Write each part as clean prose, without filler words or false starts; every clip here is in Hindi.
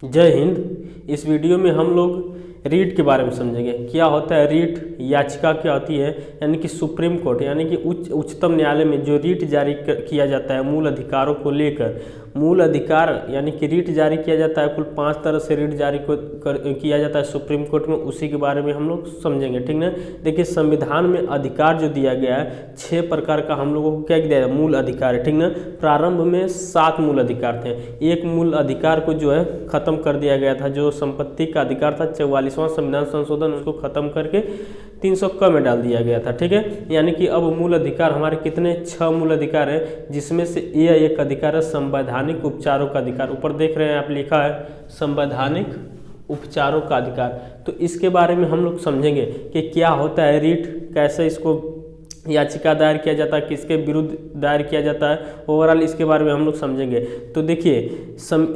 जय हिंद। इस वीडियो में हम लोग रीट के बारे में समझेंगे। क्या होता है रीट, याचिका क्या होती है, यानी कि सुप्रीम कोर्ट यानी कि उच्चतम न्यायालय में जो रीट जारी किया जाता है मूल अधिकारों को लेकर, मूल अधिकार यानी कि रीट जारी किया जाता है। कुल 5 तरह से रीट जारी किया जाता है सुप्रीम कोर्ट में, उसी के बारे में हम लोग समझेंगे, ठीक ना। देखिए, संविधान में अधिकार जो दिया गया है 6 प्रकार का हम लोगों को क्या दिया है, मूल अधिकार है, ठीक ना। प्रारंभ में 7 मूल अधिकार थे। एक मूल अधिकार को जो है खत्म कर दिया गया था, जो संपत्ति का अधिकार था। 44वां संविधान संशोधन उसको खत्म करके 300 में डाल दिया गया था, ठीक है। यानी कि अब मूल अधिकार हमारे कितने, 6 मूल अधिकार है, जिसमें से ये एक अधिकार है संवैधानिक उपचारों का अधिकार। ऊपर देख रहे हैं आप, लिखा है संवैधानिक उपचारों का अधिकार। तो इसके बारे में हम लोग समझेंगे कि क्या होता है रीट, कैसे इसको याचिका दायर किया जाता है, किसके विरुद्ध दायर किया जाता है, ओवरऑल इसके बारे में हम लोग समझेंगे। तो देखिए,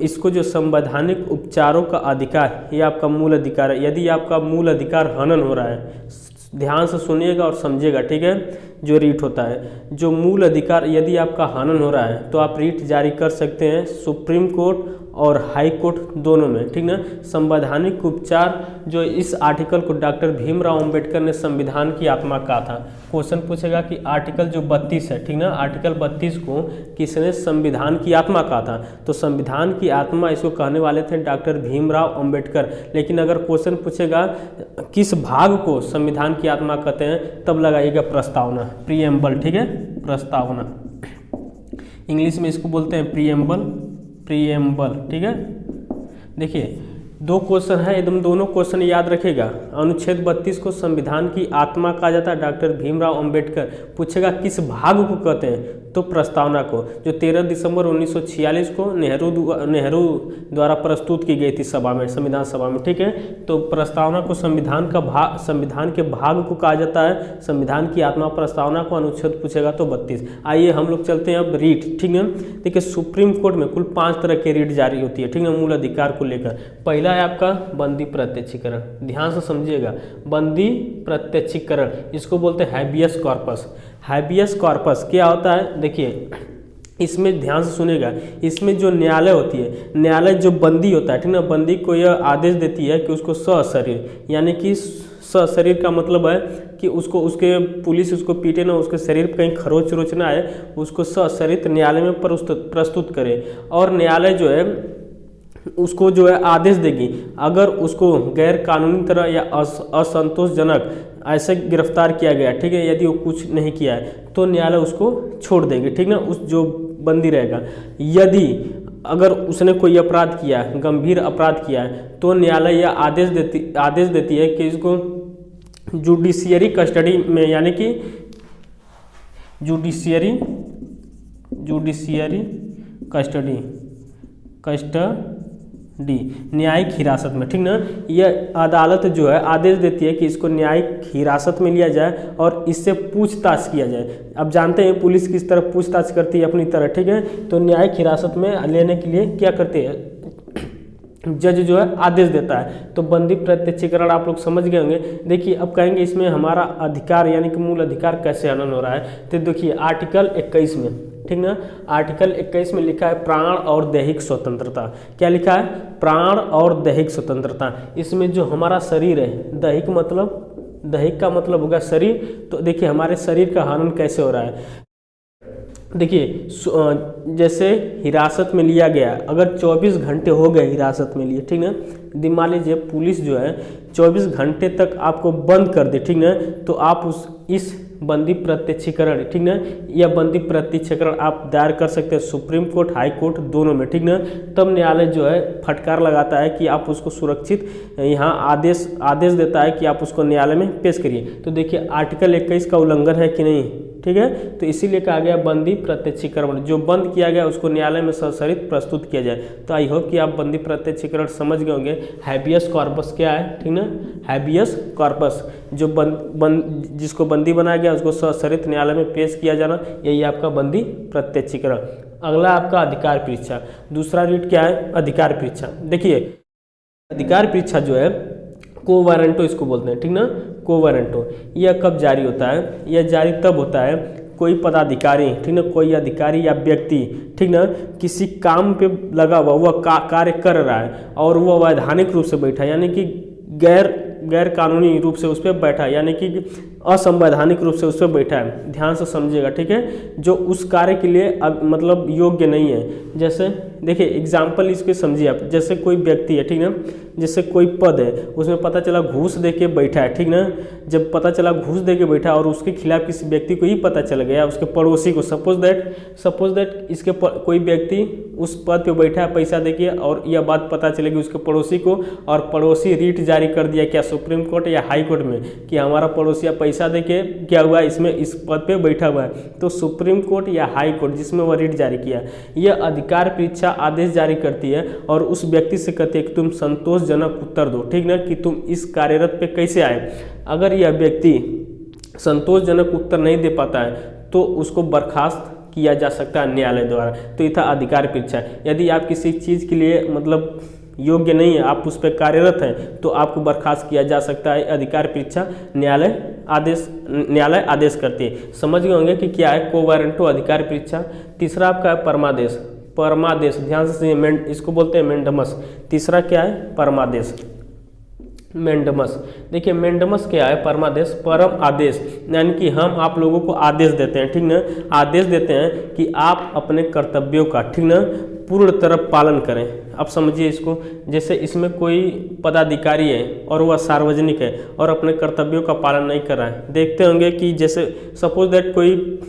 इसको जो संवैधानिक उपचारों का अधिकार, ये आपका मूल अधिकार है। यदि आपका मूल अधिकार हनन हो रहा है, ध्यान से सुनिएगा और समझिएगा, ठीक है। जो रीट होता है, जो मूल अधिकार यदि आपका हनन हो रहा है तो आप रीट जारी कर सकते हैं सुप्रीम कोर्ट और हाई कोर्ट दोनों में, ठीक ना। संवैधानिक उपचार, जो इस आर्टिकल को डॉक्टर भीमराव अंबेडकर ने संविधान की आत्मा कहा था। क्वेश्चन पूछेगा कि आर्टिकल जो 32 है, ठीक ना, आर्टिकल 32 को किसने संविधान की आत्मा कहा था, तो संविधान की आत्मा इसको कहने वाले थे डॉक्टर भीमराव अंबेडकर। लेकिन अगर क्वेश्चन पूछेगा किस भाग को संविधान की आत्मा कहते हैं, तब लगाइएगा प्रस्तावना, प्रीएम्बल, ठीक है, प्रस्तावना। इंग्लिश में इसको बोलते हैं प्रीएम्बल, प्रीएम्बल, ठीक है। देखिए, 2 क्वेश्चन है एकदम, दोनों क्वेश्चन याद रखेगा। अनुच्छेद 32 को संविधान की आत्मा कहा जाता है, डॉक्टर भीमराव अंबेडकर। पूछेगा किस भाग को कहते हैं, तो प्रस्तावना को, जो 13 दिसंबर 1946 को नेहरू द्वारा प्रस्तुत की गई थी सभा में, संविधान सभा में, ठीक है। तो प्रस्तावना को संविधान का भाग, संविधान के भाग को कहा जाता है, संविधान की आत्मा प्रस्तावना को। अनुच्छेद पूछेगा तो 32। आइए हम लोग चलते हैं अब रीट, ठीक है। देखिए, सुप्रीम कोर्ट में कुल 5 तरह की रीट जारी होती है, ठीक है, मूल अधिकार को लेकर। पहला है आपका बंदी प्रत्यक्षीकरण, ध्यान से समझिएगा। बंदी प्रत्यक्षीकरण, इसको बोलते हैं हैबियस कॉर्पस। हैबियस कॉर्पस क्या होता है, देखिए इसमें ध्यान से सुनेगा। इसमें जो न्यायालय होती है, न्यायालय जो बंदी होता है, ठीक ना, बंदी को यह आदेश देती है कि उसको सशरीर, यानी कि सशरीर का मतलब है कि उसको, उसके पुलिस उसको पीटे ना, उसके शरीर पर कहीं खरोच रोच ना आए, उसको सशरीर न्यायालय में प्रस्तुत करे। और न्यायालय जो है उसको जो है आदेश देगी, अगर उसको गैर कानूनी तरह या असंतोषजनक ऐसे गिरफ्तार किया गया, ठीक है, यदि वो कुछ नहीं किया है तो न्यायालय उसको छोड़ देगी, ठीक ना, उस जो बंदी रहेगा। यदि अगर उसने कोई अपराध किया है, गंभीर अपराध किया है, तो न्यायालय यह आदेश देती है कि इसको जुडिशियरी कस्टडी में, यानी कि जुडिशियरी कस्टडी, न्यायिक हिरासत में, ठीक ना। यह अदालत जो है आदेश देती है कि इसको न्यायिक हिरासत में लिया जाए और इससे पूछताछ किया जाए। अब जानते हैं पुलिस किस तरह पूछताछ करती है अपनी तरह, ठीक है। तो न्यायिक हिरासत में लेने के लिए क्या करती है, जज जो है आदेश देता है। तो बंदी प्रत्यक्षीकरण आप लोग समझ गए होंगे। देखिए, अब कहेंगे इसमें हमारा अधिकार यानी कि मूल अधिकार कैसे हनन हो रहा है। तो देखिए आर्टिकल 21 में, ठीक ना, आर्टिकल 21 में लिखा है प्राण और दैहिक स्वतंत्रता। क्या लिखा है, प्राण और दैहिक स्वतंत्रता। इसमें जो हमारा शरीर है, दैहिक का मतलब होगा शरीर। तो देखिए हमारे शरीर का हनन कैसे हो रहा है। देखिए, जैसे हिरासत में लिया गया, अगर 24 घंटे हो गए हिरासत में लिए, ठीक ना, मान लीजिए पुलिस जो है 24 घंटे तक आपको बंद कर दे, ठीक ना, तो आप इस बंदी प्रत्यक्षीकरण, ठीक ना, या बंदी प्रत्यक्षीकरण आप दायर कर सकते हैं सुप्रीम कोर्ट, हाई कोर्ट दोनों में, ठीक ना। तब न्यायालय जो है फटकार लगाता है कि आप उसको सुरक्षित, यहाँ आदेश देता है कि आप उसको न्यायालय में पेश करिए। तो देखिए आर्टिकल 21 का उल्लंघन है कि नहीं, ठीक है। तो इसीलिए कहा गया बंदी प्रत्यक्षीकरण, जो बंद किया गया उसको न्यायालय में सशरीर प्रस्तुत किया जाए। तो आई होप कि आप बंदी प्रत्यक्षीकरण समझ गए होंगे। हैबियस कॉर्पस क्या है, ठीक ना, हैबियस कॉर्पस जो जिसको बंदी बनाया गया उसको सशरीर न्यायालय में पेश किया जाना, यही आपका बंदी प्रत्यक्षीकरण। अगला आपका अधिकार परीक्षा। दूसरा रीट क्या है, अधिकार परीक्षा। देखिए, अधिकार परीक्षा जो है को वारंटो इसको बोलते हैं, ठीक ना, को वारंटो। यह कब जारी होता है, यह जारी तब होता है कोई पदाधिकारी, ठीक ना, कोई अधिकारी या व्यक्ति, ठीक ना, किसी काम पे लगा हुआ, वह कार्य कर रहा है और वह अवैधानिक रूप से बैठा, यानी कि गैर कानूनी रूप से उस पर बैठा, यानी कि असंवैधानिक रूप से उस पर बैठा है, ध्यान से समझिएगा, ठीक है, जो उस कार्य के लिए अब मतलब योग्य नहीं है। जैसे देखिए एग्जाम्पल इसके समझिए आप, जैसे कोई व्यक्ति है, ठीक ना, जैसे कोई पद है, उसमें पता चला घूस दे के बैठा है, ठीक ना, जब पता चला घूस दे के बैठा और उसके खिलाफ किसी व्यक्ति को ही पता चल गया, उसके पड़ोसी को, सपोज दैट इसके कोई व्यक्ति उस पद पे बैठा है पैसा दे के, और यह बात पता चलेगी उसके पड़ोसी को, और पड़ोसी रीट जारी कर दिया क्या सुप्रीम कोर्ट या हाई कोर्ट में कि हमारा पड़ोसी पैसा दे के क्या हुआ, इसमें इस पद पे बैठा हुआ है, तो सुप्रीम कोर्ट या हाई कोर्ट जिसमें वह रीट जारी किया, यह अधिकार परीक्षा आदेश जारी करती है और उस व्यक्ति से कहती है कि तुम संतोषजनक उत्तर दो, ठीक ना, कि तुम इस कार्यरत पे कैसे आए। अगर यह व्यक्ति संतोषजनक उत्तर नहीं दे पाता है तो उसको बर्खास्त किया जा सकता है न्यायालय द्वारा। तो यह था अधिकार परीक्षा। यदि आप किसी चीज़ के लिए मतलब योग्य नहीं है, आप उस पर कार्यरत हैं, तो आपको बर्खास्त किया जा सकता है। अधिकार परीक्षा न्यायालय आदेश करती है। समझ गए होंगे कि क्या है को वारंटो अधिकार परीक्षा। तीसरा आपका है परमादेश, ध्यान से, इसको बोलते हैं मेंडमस। तीसरा क्या है, परमादेश, मेंडमस। देखिए मेंडमस क्या है, परमादेश, परम आदेश, यानी कि हम आप लोगों को आदेश देते हैं, ठीक ना, आदेश देते हैं कि आप अपने कर्तव्यों का, ठीक ना, पूर्ण तरह पालन करें। अब समझिए इसको, जैसे इसमें कोई पदाधिकारी है और वह सार्वजनिक है और अपने कर्तव्यों का पालन नहीं कर रहा है। देखते होंगे कि जैसे सपोज दैट कोई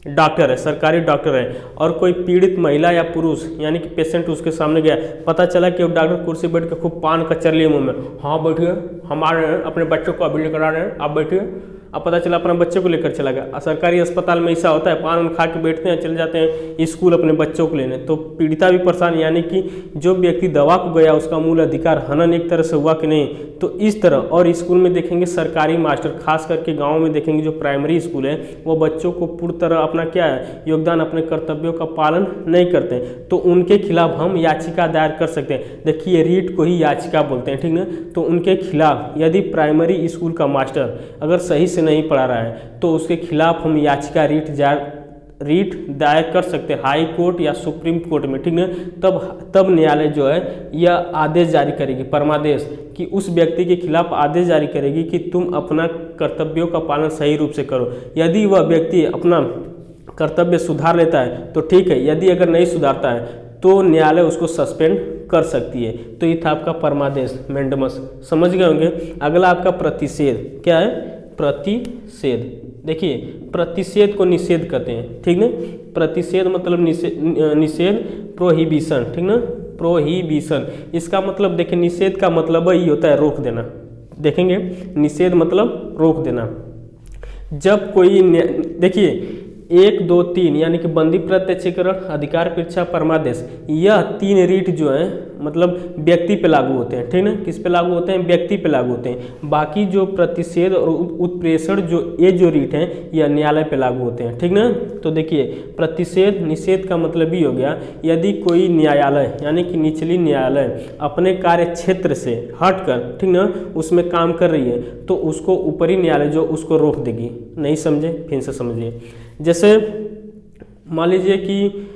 डॉक्टर है, सरकारी डॉक्टर है, और कोई पीड़ित महिला या पुरुष यानी कि पेशेंट उसके सामने गया, पता चला कि वो डॉक्टर कुर्सी बैठ के खूब पान कचर लिए मुँह में, हाँ बैठिए हम आ रहे हैं, अपने बच्चों को अभी लेकर आ रहे हैं, आप बैठिए। अब पता चला अपने बच्चे को लेकर चला गया। सरकारी अस्पताल में ऐसा होता है, पान खा के बैठते हैं, चले जाते हैं स्कूल अपने बच्चों को लेने, तो पीड़िता भी परेशान, यानी कि जो व्यक्ति दवा को गया उसका मूल अधिकार हनन एक तरह से हुआ कि नहीं। तो इस तरह, और स्कूल में देखेंगे सरकारी मास्टर, खास करके गाँव में देखेंगे जो प्राइमरी स्कूल है, वो बच्चों को पूरी तरह अपना क्या है योगदान, अपने कर्तव्यों का पालन नहीं करते, तो उनके खिलाफ हम याचिका दायर कर सकते हैं। देखिए रीट को ही याचिका बोलते हैं, ठीक ना। तो उनके खिलाफ यदि प्राइमरी स्कूल का मास्टर अगर सही से नहीं पढ़ा रहा है तो उसके खिलाफ हम याचिका रीट दायर कर सकते हैं हाई कोर्ट या सुप्रीम कोर्ट में, ठीक है। तब न्यायालय जो है यह आदेश जारी करेगी, परमादेश, कि उस व्यक्ति के खिलाफ आदेश जारी करेगी कि तुम अपना कर्तव्यों का पालन सही रूप से करो। यदि वह व्यक्ति अपना कर्तव्य सुधार लेता है तो ठीक है, यदि अगर नहीं सुधारता है तो न्यायालय उसको सस्पेंड कर सकती है। तो ये था आपका परमादेश, मेंडमस, समझ गए होंगे। अगला आपका प्रतिषेध, क्या है, प्रतिषेध। देखिए प्रतिषेध को निषेध कहते हैं, ठीक ना। प्रतिषेध मतलब निषेध, प्रोहिबिशन, ठीक ना, प्रोहिबिशन। इसका मतलब देखिए निषेध का मतलब ही होता है रोक देना। देखेंगे निषेध मतलब रोक देना। जब कोई देखिए 1, 2, 3 यानी कि बंदी प्रत्यक्षीकरण, अधिकार परीक्षा, परमादेश, यह 3 रीट जो है मतलब व्यक्ति पे लागू होते हैं, ठीक ना। किस पे लागू होते हैं, व्यक्ति पे लागू होते हैं। बाकी जो प्रतिषेध और उत्प्रेषण जो रीट हैं यह न्यायालय पे लागू होते हैं, ठीक ना। तो देखिए प्रतिषेध निषेध का मतलब ही हो गया, यदि कोई न्यायालय यानी कि निचली न्यायालय अपने कार्य क्षेत्र से हटकर, ठीक ना, उसमें काम कर रही है तो उसको ऊपरी न्यायालय जो उसको रोक देगी। नहीं समझे, फिर से समझिए। जैसे मान लीजिए कि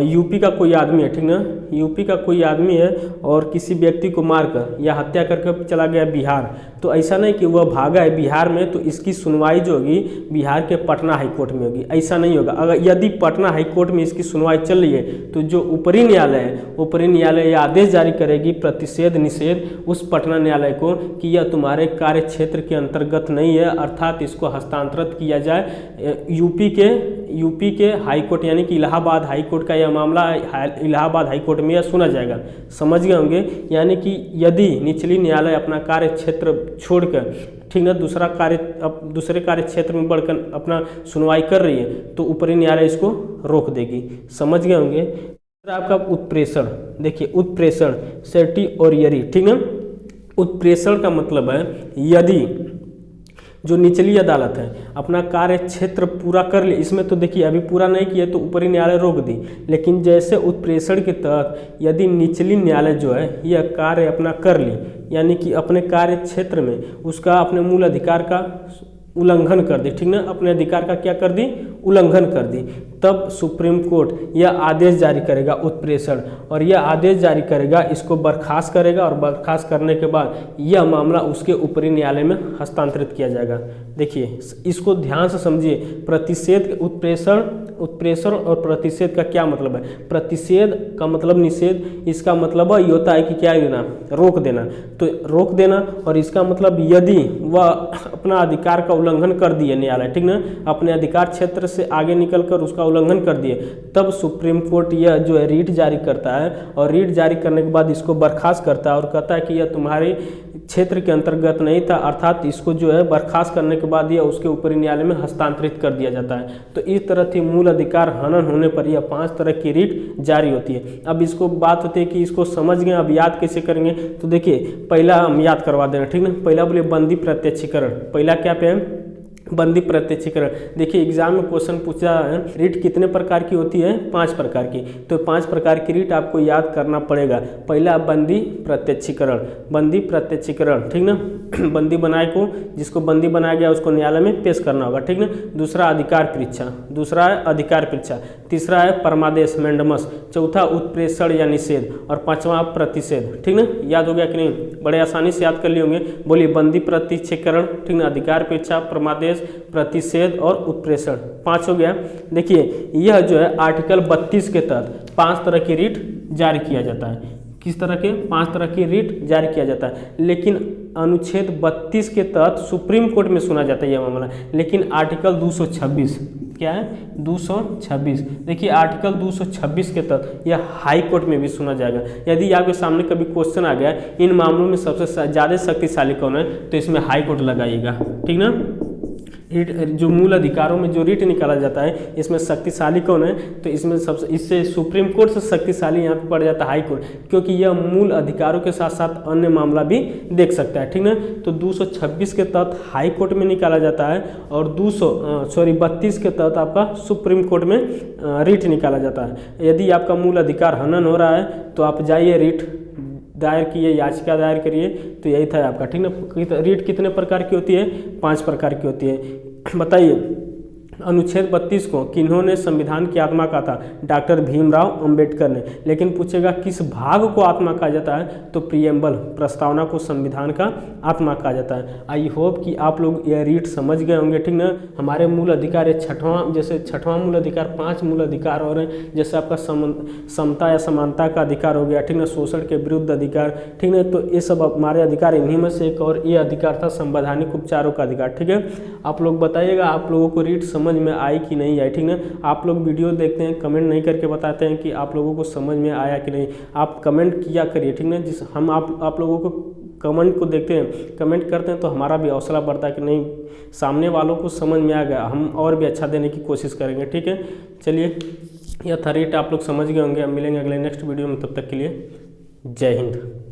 यूपी का कोई आदमी है, ठीक ना, यूपी का कोई आदमी है और किसी व्यक्ति को मारकर या हत्या करके चला गया बिहार, तो ऐसा नहीं कि वह भागा है बिहार में तो इसकी सुनवाई जो होगी बिहार के पटना हाई कोर्ट में होगी, ऐसा नहीं होगा। अगर यदि पटना हाई कोर्ट में इसकी सुनवाई चल रही है तो जो ऊपरी न्यायालय है, ऊपरी न्यायालय यह आदेश जारी करेगी प्रतिषेध निषेध उस पटना न्यायालय को कि यह तुम्हारे कार्य क्षेत्र के अंतर्गत नहीं है, अर्थात इसको हस्तांतरित किया जाए यूपी के हाई कोर्ट यानी कि इलाहाबाद हाई कोर्ट का यह मामला इलाहाबाद हाई कोर्ट में यह सुना जाएगा। समझ गए होंगे। यानी कि यदि निचली न्यायालय अपना कार्य क्षेत्र छोड़कर, ठीक ना, दूसरे कार्य क्षेत्र में बढ़कर अपना सुनवाई कर रही है तो ऊपरी न्यायालय इसको रोक देगी। समझ गए होंगे। आपका उत्प्रेषण, देखिए उत्प्रेषण, सेटी और यरी, ठीक है। उत्प्रेषण का मतलब है यदि जो निचली अदालत है अपना कार्य क्षेत्र पूरा कर ले, इसमें तो देखिए अभी पूरा नहीं किया तो ऊपरी न्यायालय रोक दी, लेकिन जैसे उत्प्रेषण के तहत यदि निचली न्यायालय जो है यह कार्य अपना कर ली, यानी कि अपने कार्य क्षेत्र में उसका अपने मूल अधिकार का उल्लंघन कर दी, ठीक ना, अपने अधिकार का क्या कर दी, उल्लंघन कर दी, तब सुप्रीम कोर्ट यह आदेश जारी करेगा उत्प्रेषण, और यह आदेश जारी करेगा, इसको बर्खास्त करेगा, और बर्खास्त करने के बाद यह मामला उसके ऊपरी न्यायालय में हस्तांतरित किया जाएगा। देखिए इसको ध्यान से समझिए, प्रतिषेध, उत्प्रेषण और प्रतिषेध का क्या मतलब है। प्रतिषेध का मतलब निषेध, इसका मतलब ये होता है कि क्या देना, रोक देना, तो रोक देना, और इसका मतलब यदि वह अपना अधिकार का उल्लंघन कर दिए न्यायालय, ठीक ना, अपने अधिकार क्षेत्र से आगे निकलकर उसका उल्लंघन कर दिए, तब सुप्रीम कोर्ट यह जो है रीट जारी करता है, और रीट जारी करने के बाद इसको बर्खास्त करता है और कहता है कि यह तुम्हारे क्षेत्र के अंतर्गत नहीं था, अर्थात इसको जो है बर्खास्त करने के बाद यह उसके ऊपरी न्यायालय में हस्तांतरित कर दिया जाता है। तो इस तरह से मूल अधिकार हनन होने पर यह 5 तरह की रीट जारी होती है। अब इसको बात होती है कि इसको समझ गए, अब याद कैसे करेंगे, तो देखिए पहला हम याद करवा देना, ठीक ना। पहला बोले बंदी प्रत्यक्षीकरण, पहला क्या पे है, बंदी प्रत्यक्षीकरण। देखिए एग्जाम में क्वेश्चन पूछा है रीट कितने प्रकार की होती है, 5 प्रकार की, तो 5 प्रकार की रीट आपको याद करना पड़ेगा। पहला बंदी प्रत्यक्षीकरण, बंदी प्रत्यक्षीकरण, ठीक ना, बंदी बनाए को, जिसको बंदी बनाया गया उसको न्यायालय में पेश करना होगा, ठीक ना। दूसरा अधिकार परीक्षा, दूसरा है अधिकार परीक्षा, तीसरा है परमादेश मैंडमस, चौथा उत्प्रेषण या निषेध, और 5वां प्रतिषेध, ठीक ना। याद हो गया कि नहीं, बड़े आसानी से याद कर लिए होंगे। बोलिए बंदी प्रत्यक्षीकरण, ठीक ना, अधिकार परीक्षा, परमादेश, प्रतिषेध और उत्प्रेषण, 5 हो गया। देखिए यह जो है आर्टिकल 32 के तहत 5 तरह की रीट जारी किया जाता है। किस तरह के, 5 तरह की रीट जारी किया जाता है, लेकिन अनुच्छेद 32 के तहत सुप्रीम कोर्ट में सुना जाता है यह मामला, लेकिन आर्टिकल 226 क्या है, 226, देखिए आर्टिकल 226 के तहत यह हाई कोर्ट में भी सुना जाएगा। यदि आपके सामने कभी क्वेश्चन आ गया इन मामलों में सबसे ज़्यादा शक्तिशाली कौन है, तो इसमें हाई कोर्ट लगाइएगा, ठीक ना। रीट जो मूल अधिकारों में जो रीट निकाला जाता है इसमें शक्तिशाली कौन है, तो इसमें सबसे, इससे सुप्रीम कोर्ट से शक्तिशाली यहाँ पे पड़ जाता है हाई कोर्ट, क्योंकि यह मूल अधिकारों के साथ साथ अन्य मामला भी देख सकता है, ठीक ना। तो 226 के तहत हाई कोर्ट में निकाला जाता है, और 32 के तहत आपका सुप्रीम कोर्ट में रीट निकाला जाता है। यदि आपका मूल अधिकार हनन हो रहा है तो आप जाइए रीट दायर किए, याचिका दायर करिए, तो यही था आपका, ठीक ना। रीट कितने प्रकार की होती है, 5 प्रकार की होती है। बताइए अनुच्छेद 32 को किन्होंने संविधान की आत्मा कहा था, डॉक्टर भीमराव अंबेडकर ने, लेकिन पूछेगा किस भाग को आत्मा कहा जाता है, तो प्रियम्बल, प्रस्तावना को संविधान का आत्मा कहा जाता है। आई होप कि आप लोग यह रीट समझ गए होंगे, ठीक ना। हमारे मूल अधिकार ये छठवां मूल अधिकार, 5 मूल अधिकार और हैं, जैसे आपका समता या समानता का अधिकार हो गया, ठीक ना, शोषण के विरुद्ध अधिकार, ठीक ना, तो ये सब हमारे अधिकार, इन्हीं में से एक और ये अधिकार था संवैधानिक उपचारों का अधिकार, ठीक है। आप लोग बताइएगा आप लोगों को रीट समझ में आई कि नहीं आई, ठीक ना। आप लोग वीडियो देखते हैं, कमेंट नहीं करके बताते हैं कि आप लोगों को समझ में आया कि नहीं, आप कमेंट किया करिए, ठीक ना। जिस हम आप लोगों को कमेंट को देखते हैं, कमेंट करते हैं, तो हमारा भी हौसला बढ़ता है कि नहीं सामने वालों को समझ में आ गया, हम और भी अच्छा देने की कोशिश करेंगे, ठीक है। चलिए यह था रीट, आप लोग समझ गए होंगे। अब मिलेंगे अगले नेक्स्ट वीडियो में, तब तक के लिए जय हिंद।